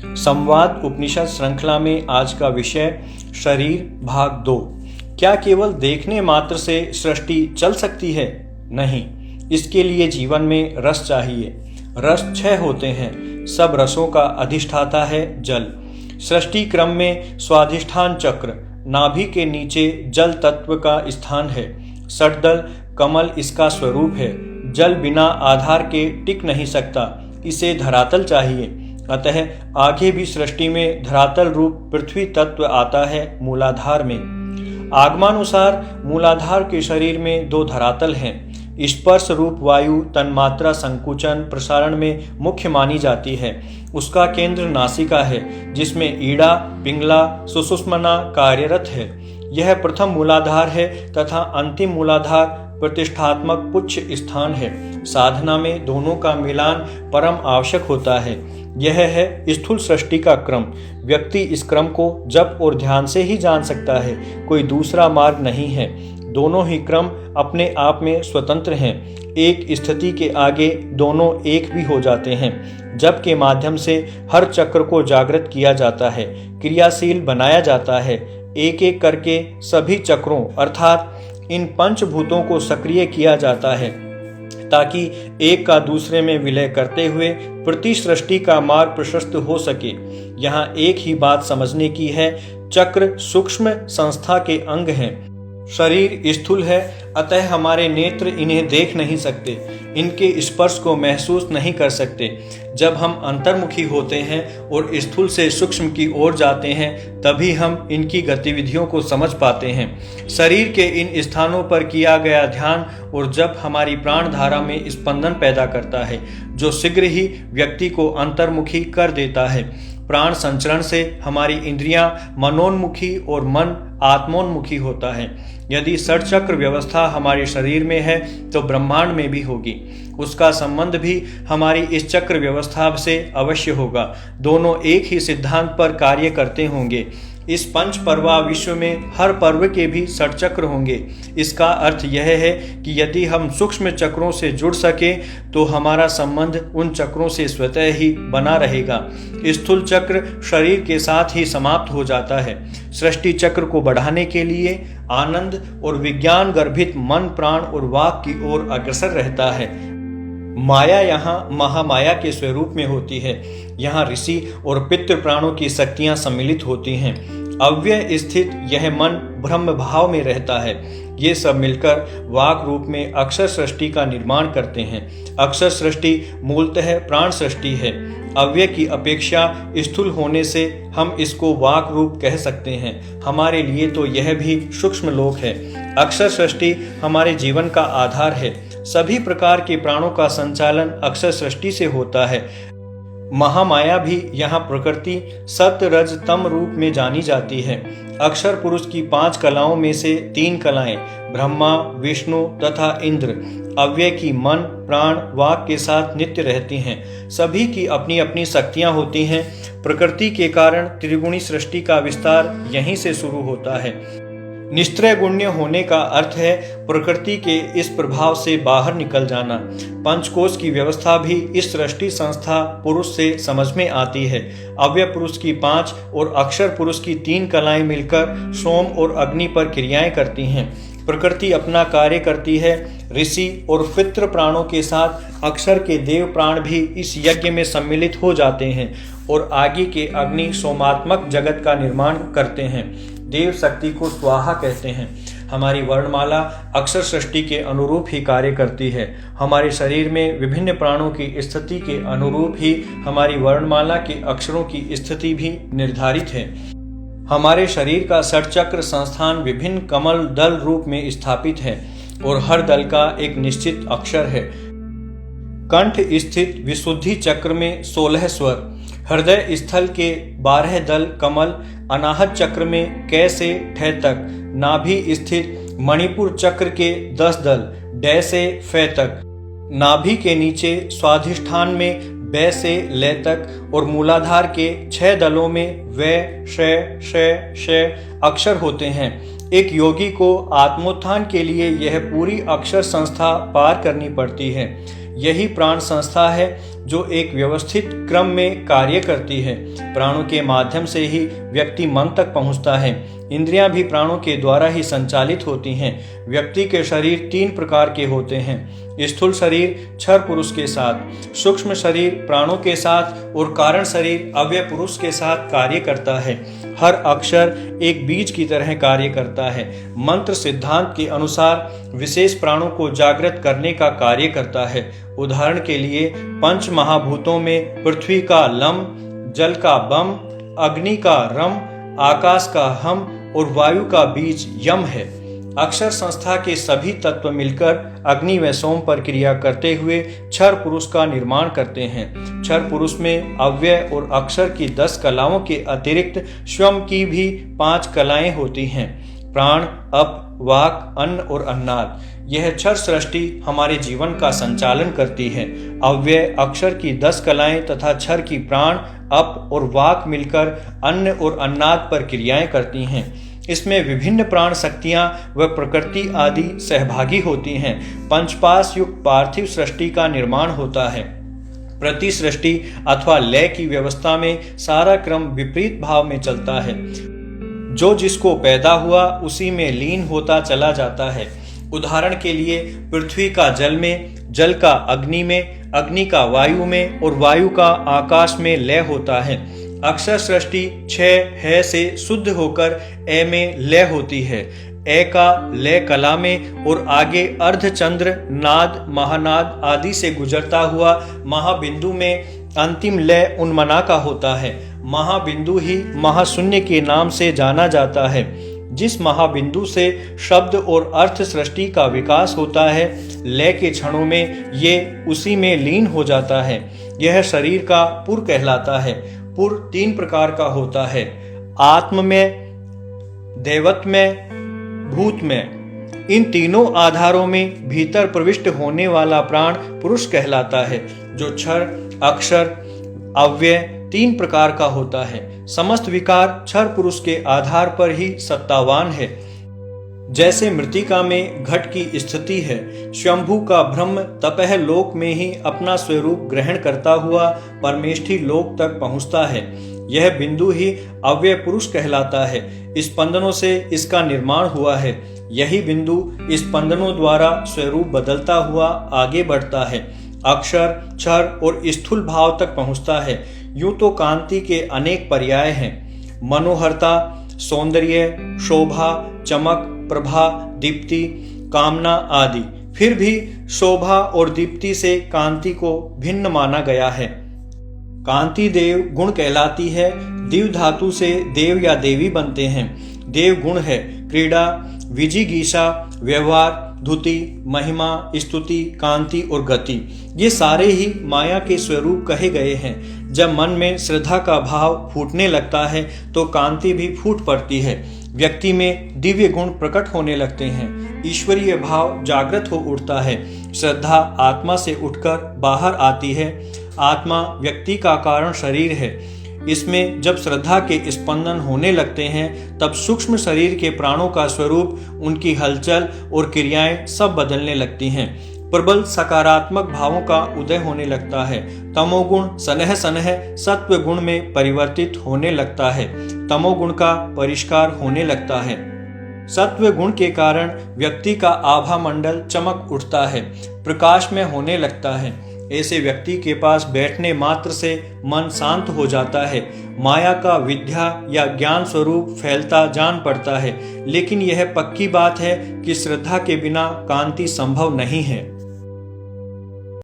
संवाद उपनिषद श्रृंखला में आज का विषय शरीर भाग 2। क्या केवल देखने मात्र से सृष्टि चल सकती है? नहीं, इसके लिए जीवन में रस चाहिए। रस 6 होते हैं, सब रसों का अधिष्ठाता है जल। सृष्टि क्रम में स्वाधिष्ठान चक्र, नाभि के नीचे जल तत्व का स्थान है। षट्दल कमल इसका स्वरूप है। जल बिना आधार के टिक नहीं सकता, इसे धरातल चाहिए। अतः आगे भी सृष्टि में धरातल रूप पृथ्वी तत्व आता है मूलाधार में। आगमानुसार मूलाधार के शरीर में 2 धरातल हैं। स्पर्श रूप वायु तन्मात्रा संकुचन प्रसारण में मुख्य मानी जाती है। उसका केंद्र नासिका है, जिसमें ईड़ा पिंगला सुषुम्ना कार्यरत है। यह प्रथम मूलाधार है तथा अंतिम मूलाधार प्रतिष्ठात्मक पुच्छ स्थान है। साधना में दोनों का मिलान परम आवश्यक होता है। यह है स्थूल सृष्टि का क्रम। व्यक्ति इस क्रम को जप और ध्यान से ही जान सकता है, कोई दूसरा मार्ग नहीं है। दोनों ही क्रम अपने आप में स्वतंत्र हैं। एक स्थिति के आगे दोनों एक भी हो जाते हैं। जप के माध्यम से हर चक्र को जागृत किया जाता है, क्रियाशील बनाया जाता है। एक एक करके सभी चक्रों अर्थात इन पंचभूतों को सक्रिय किया जाता है, ताकि एक का दूसरे में विलय करते हुए प्रति सृष्टि का मार्ग प्रशस्त हो सके। यहाँ एक ही बात समझने की है, चक्र सूक्ष्म संस्था के अंग हैं। शरीर स्थूल है, अतः हमारे नेत्र इन्हें देख नहीं सकते, इनके स्पर्श को महसूस नहीं कर सकते। जब हम अंतर्मुखी होते हैं और स्थूल से सूक्ष्म की ओर जाते हैं, तभी हम इनकी गतिविधियों को समझ पाते हैं। शरीर के इन स्थानों पर किया गया ध्यान और जप हमारी प्राण धारा में स्पंदन पैदा करता है, जो शीघ्र ही व्यक्ति को अंतर्मुखी कर देता है। प्राण संचरण से हमारी इंद्रियां मनोन्मुखी और मन आत्मोन्मुखी होता है। यदि षट्चक्र व्यवस्था हमारे शरीर में है तो ब्रह्मांड में भी होगी। उसका संबंध भी हमारी इस चक्र व्यवस्था से अवश्य होगा। दोनों एक ही सिद्धांत पर कार्य करते होंगे। इस पंच पर्वा विश्व में हर पर्व के भी षट्चक्र होंगे। इसका अर्थ यह है कि यदि हम सूक्ष्म चक्रों से जुड़ सके तो हमारा संबंध उन चक्रों से स्वतः ही बना रहेगा। स्थूल चक्र शरीर के साथ ही समाप्त हो जाता है। सृष्टि चक्र को बढ़ाने के लिए आनंद और विज्ञान गर्भित मन प्राण और वाक की ओर अग्रसर रहता है। माया यहाँ महामाया के स्वरूप में होती है। यहाँ ऋषि और पितृ प्राणों की शक्तियां सम्मिलित होती हैं। अव्यय स्थित यह मन ब्रह्म भाव में रहता है। ये सब मिलकर वाक रूप में अक्षर सृष्टि का निर्माण करते हैं। अक्षर सृष्टि मूलतः प्राण सृष्टि है। अव्यय की अपेक्षा स्थूल होने से हम इसको वाक रूप कह सकते हैं। हमारे लिए तो यह भी सूक्ष्म लोक है। अक्षर सृष्टि हमारे जीवन का आधार है। सभी प्रकार के प्राणों का संचालन अक्षर सृष्टि से होता है। महामाया भी यहाँ प्रकृति सत्य रज तम रूप में जानी जाती है। अक्षर पुरुष की 5 कलाओं में से 3 कलाएं ब्रह्मा विष्णु तथा इंद्र अव्यय की मन प्राण वाक के साथ नित्य रहती हैं। सभी की अपनी अपनी शक्तियां होती हैं। प्रकृति के कारण त्रिगुणी सृष्टि का विस्तार यहीं से शुरू होता है। निस्त्रय गुण्य होने का अर्थ है प्रकृति के इस प्रभाव से बाहर निकल जाना। पंचकोश की व्यवस्था भी इस सृष्टि संस्था पुरुष से समझ में आती है। अव्यय पुरुष की 5 और अक्षर पुरुष की 3 कलाएं मिलकर सोम और अग्नि पर क्रियाएं करती हैं। प्रकृति अपना कार्य करती है। ऋषि और पितृ प्राणों के साथ अक्षर के देव प्राण भी इस यज्ञ में सम्मिलित हो जाते हैं और आगे के अग्नि सोमात्मक जगत का निर्माण करते हैं। देव शक्ति को स्वाहा कहते हैं। हमारी वर्णमाला अक्षर सृष्टि के अनुरूप ही कार्य करती है। हमारे शरीर में विभिन्न प्राणों की स्थिति के अनुरूप ही हमारी वर्णमाला के अक्षरों की स्थिति भी निर्धारित है। हमारे शरीर का षट्चक्र संस्थान विभिन्न कमल दल रूप में स्थापित है और हर दल का एक निश्चित अक्षर है। कंठ स्थित विशुद्धि चक्र में 16 स्वर, हृदय स्थल के 12 दल कमल, अनाहत चक्र में कै से ठ तक, नाभि स्थित मणिपुर चक्र के 10 दल डै से फै तक, नाभि के नीचे स्वाधिष्ठान में बै से लय तक और मूलाधार के 6 दलों में वै श श अक्षर होते हैं। एक योगी को आत्मोत्थान के लिए यह पूरी अक्षर संस्था पार करनी पड़ती है। यही प्राण संस्था है। जो एक व्यवस्थित क्रम में कार्य करती है। प्राणों के माध्यम से ही व्यक्ति मन तक पहुंचता है। इंद्रियां भी प्राणों के द्वारा ही संचालित होती हैं। व्यक्ति के शरीर 3 प्रकार के होते हैं। स्थूल शरीर क्षर पुरुष के साथ, सूक्ष्म शरीर प्राणों के साथ और कारण शरीर अव्यय पुरुष के साथ कार्य करता है। हर अक्षर एक बीज की तरह कार्य करता है। मंत्र सिद्धांत के अनुसार विशेष प्राणों को जागृत करने का कार्य करता है। उदाहरण के लिए 5 महाभूतों में पृथ्वी का लम, जल का बम, अग्नि का रम, आकाश का हम और वायु का बीज यम है। अक्षर संस्था के सभी तत्व मिलकर अग्नि व सोम पर क्रिया करते हुए क्षर पुरुष का निर्माण करते हैं। क्षर पुरुष में अव्यय और अक्षर की 10 कलाओं के अतिरिक्त स्वयं की भी 5 कलाएं होती हैं। प्राण, अप, वाक, अन्न और अन्नाद। यह क्षर सृष्टि हमारे जीवन का संचालन करती है। अव्यय अक्षर की 10 कलाएं तथा क्षर की प्राण, अप और वाक मिलकर अन्न और अन्नाद पर क्रियाएं करती हैं। इसमें विभिन्न प्राण शक्तियां व प्रकृति आदि सहभागी होती हैं। पंचपाश युक्त पार्थिव सृष्टि का निर्माण होता है। प्रति सृष्टि अथवा लय की व्यवस्था में सारा क्रम विपरीत भाव में चलता है। जो जिसको पैदा हुआ उसी में लीन होता चला जाता है। उदाहरण के लिए पृथ्वी का जल में, जल का अग्नि में, अग्नि का वायु में और वायु का आकाश में लय होता है। अक्षर सृष्टि 6 है से शुद्ध होकर ए में लय होती है। ए का लय कला में और आगे अर्धचंद्र, नाद, महानाद आदि से गुजरता हुआ महाबिंदु में अंतिम लय उन्मना का होता है। महाबिंदु ही महाशून्य के नाम से जाना जाता है। जिस महाबिंदु से शब्द और अर्थ सृष्टि का विकास होता है, लय के क्षणों में ये उसी में लीन हो जाता है। यह शरीर का पुर कहलाता है। पुर 3 प्रकार का होता है। आत्म में, दैवत में, भूत में। इन तीनों आधारों में भीतर प्रविष्ट होने वाला प्राण पुरुष कहलाता है, जो क्षर, अक्षर, अव्यय 3 प्रकार का होता है। समस्त विकार क्षर पुरुष के आधार पर ही सत्तावान है। जैसे मृतिका में घट की स्थिति है, शंभु का ब्रह्म तपह लोक में ही अपना स्वरूप ग्रहण करता हुआ परमेष्ठी लोक तक पहुंचता है। यह बिंदु ही अव्यय पुरुष कहलाता है। स्पंदनों से इसका निर्माण हुआ है। यही बिंदु स्पंदनों द्वारा स्वरूप बदलता हुआ आगे बढ़ता है, अक्षर, क्षर और स्थूल भाव तक पहुंचता है। यूं तो कांति के अनेक पर्याय हैं, मनोहरता, सौंदर्य, शोभा, चमक, प्रभा, दीप्ति, कामना आदि। फिर भी शोभा और दीप्ति से कांति को भिन्न माना गया है। कांति देव गुण कहलाती है। दिव धातु से देव या देवी बनते हैं। देव गुण है क्रीड़ा, विजिगीषा, व्यवहार, धुति, महिमा, स्तुति, कांति और गति। ये सारे ही माया के स्वरूप कहे गए हैं। जब मन में श्रद्धा का भाव फूटने लगता है तो कांति भी फूट पड़ती है। व्यक्ति में दिव्य गुण प्रकट होने लगते हैं। ईश्वरीय भाव जागृत हो उठता है। श्रद्धा आत्मा से उठकर बाहर आती है। आत्मा व्यक्ति का कारण शरीर है। इसमें जब श्रद्धा के स्पंदन होने लगते हैं तब सूक्ष्म शरीर के प्राणों का स्वरूप, उनकी हलचल और क्रियाएं सब बदलने लगती हैं। प्रबल सकारात्मक भावों का उदय होने लगता है। तमोगुण सनह सनह सत्व गुण में परिवर्तित होने लगता है। तमोगुण का परिष्कार होने लगता है। सत्व गुण के कारण व्यक्ति का आभा मंडल चमक उठता है, प्रकाश में होने लगता है। ऐसे व्यक्ति के पास बैठने मात्र से मन शांत हो जाता है। माया का विद्या या ज्ञान स्वरूप फैलता जान पड़ता है। लेकिन यह पक्की बात है कि श्रद्धा के बिना कांति संभव नहीं है।